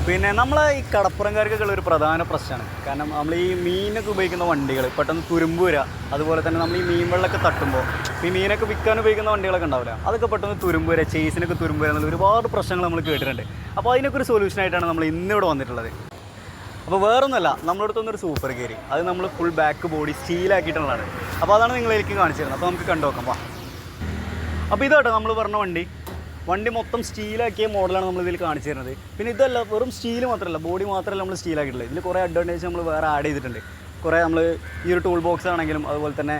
പിന്നെ നമ്മളെ ഈ കടപ്പുറംകാർക്കൊക്കെ ഒരു പ്രധാന പ്രശ്നമാണ്. കാരണം നമ്മൾ ഈ മീനൊക്കെ ഉപയോഗിക്കുന്ന വണ്ടികൾ പെട്ടെന്ന് തുരുമ്പ് വരിക, അതുപോലെ തന്നെ നമ്മൾ ഈ മീൻ വെള്ളമൊക്കെ തട്ടുമ്പോൾ ഈ മീനൊക്കെ വിൽക്കാൻ ഉപയോഗിക്കുന്ന വണ്ടികളൊക്കെ ഉണ്ടാവില്ല, അതൊക്കെ പെട്ടെന്ന് തുരുമ്പ് വരിക, ചേസിനൊക്കെ തുരുമ്പ് വരിക എന്നുള്ള ഒരുപാട് പ്രശ്നങ്ങൾ നമ്മൾ കേട്ടിട്ടുണ്ട്. അപ്പോൾ അതിനൊക്കെ ഒരു സൊല്യൂഷനായിട്ടാണ് നമ്മൾ ഇന്നിവിടെ വന്നിട്ടുള്ളത്. അപ്പോൾ വേറൊന്നുമല്ല, നമ്മുടെ അടുത്തൊന്നൊരു സൂപ്പർ ഗിയർ, അത് നമ്മൾ ഫുൾ ബാക്ക് ബോഡി സ്റ്റീലാക്കിയിട്ടുള്ളതാണ്. അപ്പോൾ അതാണ് നിങ്ങളിലേക്ക് കാണിച്ചു തരുന്നത്. അപ്പോൾ നമുക്ക് കണ്ടു നോക്കാം. വാ. അപ്പോൾ ഇതാട്ടോ നമ്മൾ പറഞ്ഞ വണ്ടി മൊത്തം സ്റ്റീലാക്കിയ മോഡലാണ് നമ്മളിതിൽ കാണിച്ചു തരുന്നത്. പിന്നെ ഇതല്ല, വെറും സ്റ്റീൽ മാത്രമല്ല, ബോഡി മാത്രമല്ല നമ്മൾ സ്റ്റീലാക്കിയിട്ടുള്ളത്. ഇതിൽ കുറേ അഡ്വാൻറ്റേജ് നമ്മൾ വേറെ ആഡ് ചെയ്തിട്ടുണ്ട്. കുറേ നമ്മൾ ഈ ഒരു ടൂൾ ബോക്സ് ആണെങ്കിലും അതുപോലെ തന്നെ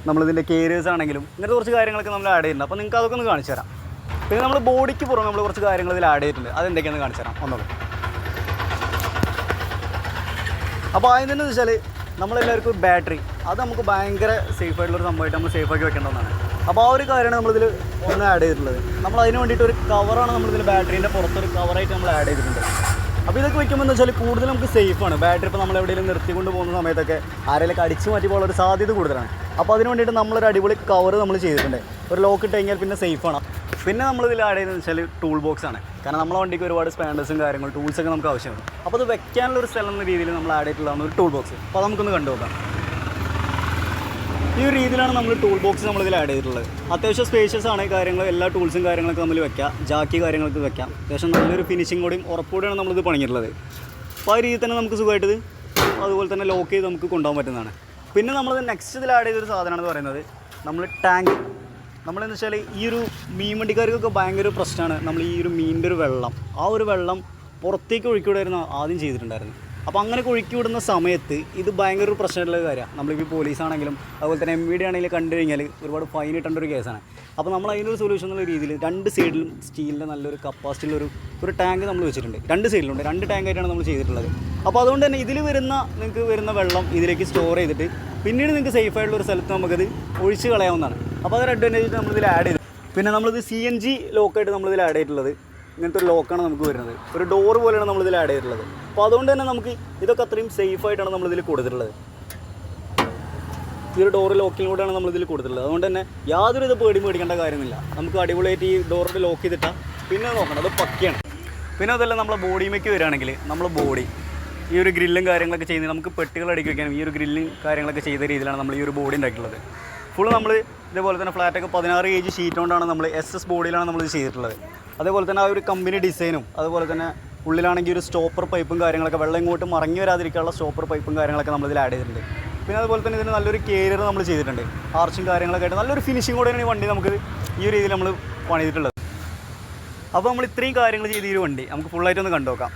നമ്മളിതിൻ്റെ കേരിയേഴ്സ് ആണെങ്കിലും ഇങ്ങനത്തെ കുറച്ച് കാര്യങ്ങളൊക്കെ നമ്മൾ ആഡ് ചെയ്തിട്ടുണ്ട്. അപ്പോൾ നിങ്ങൾക്ക് അതൊക്കെ ഒന്ന് കാണിച്ചു തരാം. പിന്നെ നമ്മൾ ബോഡിക്ക് പുറമെ നമ്മൾ കുറച്ച് കാര്യങ്ങൾ ഇതിൽ ആഡ് ചെയ്തിട്ടുണ്ട്. അതെന്തൊക്കെയാണെന്ന് കാണിച്ചു തരാം ഒന്നുകൂടെ. അപ്പോൾ ആദ്യം തന്നെ വെച്ചാൽ നമ്മളെല്ലാവർക്കും ഒരു ബാറ്ററി, അത് നമുക്ക് ഭയങ്കര സേഫ് ആയിട്ടുള്ളൊരു സംഭവമായിട്ട് നമ്മൾ സേഫാക്കി വെക്കേണ്ടതാണ്. അപ്പോൾ ആ ഒരു കാര്യമാണ് നമ്മളിതിൽ ഒന്ന് ആഡ് ചെയ്തിട്ടുള്ളത്. നമ്മൾ അതിന് വേണ്ടിയിട്ട് ഒരു കവറാണ് നമ്മളിതിൽ ബാറ്ററീൻ്റെ പുറത്തൊരു കവറായിട്ട് നമ്മൾ ആഡ് ചെയ്തിട്ടുണ്ട്. അപ്പോൾ ഇതൊക്കെ വെക്കുമ്പോൾ എന്ന് വെച്ചാൽ കൂടുതൽ നമുക്ക് സേഫാണ്. ബാറ്ററി ഇപ്പോൾ നമ്മൾ എവിടെയെങ്കിലും നിർത്തിക്കൊണ്ട് പോകുന്ന സമയത്തൊക്കെ ആരെങ്കിലും അടിച്ച് മാറ്റി പോകാനുള്ള ഒരു സാധ്യത കൂടുതലാണ്. അപ്പോൾ അതിന് വേണ്ടിയിട്ട് നമ്മളൊരു അടിപൊളി കവർ നമ്മൾ ചെയ്തിട്ടുണ്ട്. ഒരു ലോക്ക് ഇട്ട് കഴിഞ്ഞാൽ പിന്നെ സേഫാണ്. പിന്നെ നമ്മളിതിൽ ആഡ് ചെയ്തതെന്ന് വെച്ചാൽ ടൂൾ ബോക്സ് ആണ്. കാരണം നമ്മളെ വണ്ടിക്ക് ഒരുപാട് സ്പാൻഡേഴ്സും കാര്യങ്ങളും ടൂൾസൊക്കെ നമുക്ക് ആവശ്യമാണ്. അപ്പോൾ അത് വെക്കാനുള്ള ഒരു സ്ഥലം എന്ന രീതിയിൽ നമ്മൾ ആഡ് ചെയ്തിട്ടുള്ളതാണ് ഒരു ടൂൾ ബോക്സ്. അപ്പോൾ അത് നമുക്കൊന്ന് കണ്ടുനോക്കാം. ഈ ഒരു രീതിയിലാണ് നമ്മൾ ടൂൾ ബോക്സ് നമ്മളിതിൽ ആഡ് ചെയ്തിട്ടുള്ളത്. അത്യാവശ്യം സ്പേഷ്യസ് ആണ് കാര്യങ്ങൾ, എല്ലാ ടൂൾസും കാര്യങ്ങളൊക്കെ നമ്മൾ വെക്കാം, ജാക്കി കാര്യങ്ങളൊക്കെ വെക്കാം. അത്യാവശ്യം നല്ലൊരു ഫിനിഷിങ്ങോടെയും ഉറപ്പോടെയാണ് നമ്മളിത് പണിഞ്ഞിട്ടുള്ളത്. അപ്പോൾ ആ രീതിയിൽ തന്നെ നമുക്ക് സുഖമായിട്ടത് അതുപോലെ തന്നെ ലോക്ക് ചെയ്ത് നമുക്ക് കൊണ്ടുപോകാൻ പറ്റുന്നതാണ്. പിന്നെ നമ്മളത് നെക്സ്റ്റ് ഇതിൽ ആഡ് ചെയ്തൊരു സാധനമാണെന്ന് പറയുന്നത് നമ്മൾ ടാങ്ക്. നമ്മളെന്ന് വെച്ചാൽ ഈ ഒരു മീൻ വണ്ടിക്കാർക്കൊക്കെ ഭയങ്കര പ്രശ്നമാണ് നമ്മൾ ഈ ഒരു മീനിൻ്റെ ഒരു വെള്ളം, ആ ഒരു വെള്ളം പുറത്തേക്ക് ഒഴുക്കി വിടായിരുന്നു ആദ്യം ചെയ്തിട്ടുണ്ടായിരുന്നു. അപ്പോൾ അങ്ങനെ ഒഴുക്കി വിടുന്ന സമയത്ത് ഇത് ഭയങ്കര ഒരു പ്രശ്നമുള്ള കാര്യമാണ്. നമ്മളിപ്പോൾ പോലീസാണെങ്കിലും അതുപോലെ തന്നെ MVD ആണെങ്കിലും കണ്ടു കഴിഞ്ഞാൽ ഒരുപാട് ഫൈൻ ഇട്ടേണ്ട ഒരു കേസാണ്. അപ്പോൾ നമ്മൾ അതിനൊരു സൊല്യൂഷൻ എന്നുള്ള രീതിയിൽ രണ്ട് സൈഡിലും സ്റ്റീലിൻ്റെ നല്ലൊരു കപ്പാസിറ്റിയുള്ളൊരു ടാങ്ക് നമ്മൾ വെച്ചിട്ടുണ്ട്. രണ്ട് സൈഡിലുണ്ട്, 2 ടാങ്കായിട്ടാണ് നമ്മൾ ചെയ്തിട്ടുള്ളത്. അപ്പോൾ അതുകൊണ്ട് തന്നെ ഇതിൽ നിങ്ങൾക്ക് വരുന്ന വെള്ളം ഇതിലേക്ക് സ്റ്റോർ ചെയ്തിട്ട് പിന്നീട് നിങ്ങൾക്ക് സേഫായിട്ടുള്ള ഒരു സ്ഥലത്ത് നമുക്കത് ഒഴിച്ച് കളയാവുന്നതാണ്. അപ്പോൾ അതൊരു അഡ്വാൻറ്റേജ് നമ്മളിതിൽ ആഡ് ചെയ്തു. പിന്നെ നമ്മളിത് CNG ലോക്കായിട്ട് നമ്മളിതിൽ ആഡ് ചെയ്തിട്ടുള്ളത്. ഇങ്ങനത്തെ ഒരു ലോക്കാണ് നമുക്ക് വരുന്നത്, ഒരു ഡോർ പോലെയാണ് നമ്മളിതിൽ ആഡ് ചെയ്തിട്ടുള്ളത്. അപ്പോൾ അതുകൊണ്ട് തന്നെ നമുക്ക് ഇതൊക്കെ അത്രയും സേഫായിട്ടാണ് നമ്മളിതിൽ കൊടുത്തിട്ടുള്ളത്. ഈ ഒരു ഡോർ ലോക്കിലൂടെയാണ് നമ്മളിതിൽ കൊടുത്തിട്ടുള്ളത്. അതുകൊണ്ട് തന്നെ യാതൊരു ഇത് പേടിക്കേണ്ട കാര്യമില്ല. നമുക്ക് അടിപൊളിയായിട്ട് ഈ ഡോറിൽ ലോക്ക് ചെയ്തിട്ടാൽ പിന്നെ നോക്കണം, അത് പക്കയാണ്. പിന്നെ അതല്ല നമ്മളെ ബോഡിയുമേക്ക് വരികയാണെങ്കിൽ നമ്മൾ ബോഡി ഈ ഒരു ഗ്രില്ലും കാര്യങ്ങളൊക്കെ ചെയ്യുന്നത് നമുക്ക് പെട്ടികൾ അടുക്കി വയ്ക്കാനും ഈ ഒരു ഗ്രില്ലും കാര്യങ്ങളൊക്കെ ചെയ്ത രീതിയിലാണ് നമ്മൾ ഈ ഒരു ബോഡി ഉണ്ടാക്കിയിട്ടുള്ളത്. ഫുൾ നമ്മൾ ഇതേപോലെ തന്നെ ഫ്ലാറ്റൊക്കെ 16 kg ഷീറ്റ് കൊണ്ടാണ് നമ്മൾ SS ബോഡിയിലാണ് നമ്മളിത് ചെയ്തിട്ടുള്ളത്. അതേപോലെ തന്നെ ആ ഒരു കമ്പനി ഡിസൈനും അതുപോലെ തന്നെ ഉള്ളിലാണെങ്കിൽ ഒരു സ്റ്റോപ്പർ പൈപ്പും കാര്യങ്ങളൊക്കെ വെള്ളം ഇങ്ങോട്ട് മറങ്ങി വരാതിരിക്കാനുള്ള സ്റ്റോപ്പർ പൈപ്പും കാര്യങ്ങളൊക്കെ നമ്മളിതിൽ ആഡ് ചെയ്തിട്ടുണ്ട്. പിന്നെ അതുപോലെ തന്നെ ഇതിന് നല്ലൊരു കേരിയർ നമ്മൾ ചെയ്തിട്ടുണ്ട്. ആർച്ചും കാര്യങ്ങളൊക്കെ ആയിട്ട് നല്ലൊരു ഫിനിഷിംഗ് കൂടെയാണ് ഈ വണ്ടി നമുക്ക് ഈ ഒരു രീതിയിൽ നമ്മൾ പണിതിട്ടുള്ളത്. അപ്പോൾ നമ്മൾ ഇത്രയും കാര്യങ്ങൾ ചെയ്ത് ഈ ഒരു വണ്ടി നമുക്ക് ഫുള്ളായിട്ടൊന്ന് കണ്ടു നോക്കാം.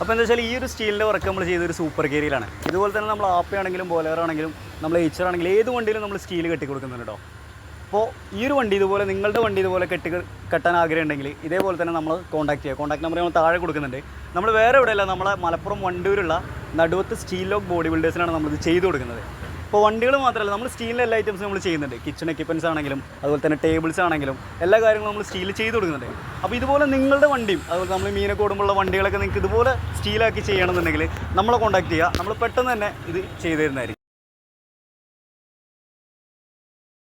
അപ്പോൾ എന്താ വെച്ചാൽ ഈ ഒരു സ്റ്റീലിൻ്റെ വർക്ക് നമ്മൾ ചെയ്തൊരു സൂപ്പർ ഗിയറിലാണ്. ഇതുപോലെ തന്നെ നമ്മൾ ആപ്പയാണെങ്കിലും ബോലറാണെങ്കിലും നമ്മൾ HR ആണെങ്കിലും ഏത് വണ്ടിയിലും നമ്മൾ സ്റ്റീൽ കെട്ടി കൊടുക്കുന്നുണ്ട് കേട്ടോ. അപ്പോൾ ഈ ഒരു വണ്ടി ഇതുപോലെ നിങ്ങളുടെ വണ്ടി ഇതുപോലെ കെട്ടാൻ ആഗ്രഹം ഉണ്ടെങ്കിൽ ഇതേപോലെ തന്നെ നമ്മൾ കോൺടാക്ട് ചെയ്യുക. കോൺടാക്ട് നമ്പർ നമ്മൾ താഴെ കൊടുക്കുന്നുണ്ട്. നമ്മൾ വേറെ എവിടെയല്ല, നമ്മളെ മലപ്പുറം വണ്ടൂരുള്ള നടുവത്ത് സ്റ്റീൽ ലോക്ക് ബോഡി ബിൽഡേഴ്സിനാണ് നമ്മളിത് ചെയ്ത് കൊടുക്കുന്നത്. ഇപ്പോൾ വണ്ടികൾ മാത്രമല്ല, നമ്മൾ സ്റ്റീലിൻ്റെ എല്ലാ ഐറ്റംസും നമ്മൾ ചെയ്യുന്നുണ്ട്. കിച്ചൺ എക്യുപ്മെൻറ്റ്സ് ആണെങ്കിലും അതുപോലെ തന്നെ ടേബിൾസ് ആണെങ്കിലും എല്ലാ കാര്യങ്ങളും നമ്മൾ സ്റ്റീൽ ചെയ്ത് കൊടുക്കുന്നുണ്ട്. അപ്പോൾ ഇതുപോലെ നിങ്ങളുടെ വണ്ടിയും അതുപോലെ നമ്മൾ മീനൊക്കെ ഓടുമ്പോഴുള്ള വണ്ടികളൊക്കെ നിങ്ങൾക്ക് ഇതുപോലെ സ്റ്റീലാക്കി ചെയ്യണമെന്നുണ്ടെങ്കിൽ നമ്മളെ കോൺടാക്ട് ചെയ്യുക. നമ്മൾ പെട്ടെന്ന് തന്നെ ഇത് ചെയ്തു തരുന്നതായിരിക്കും.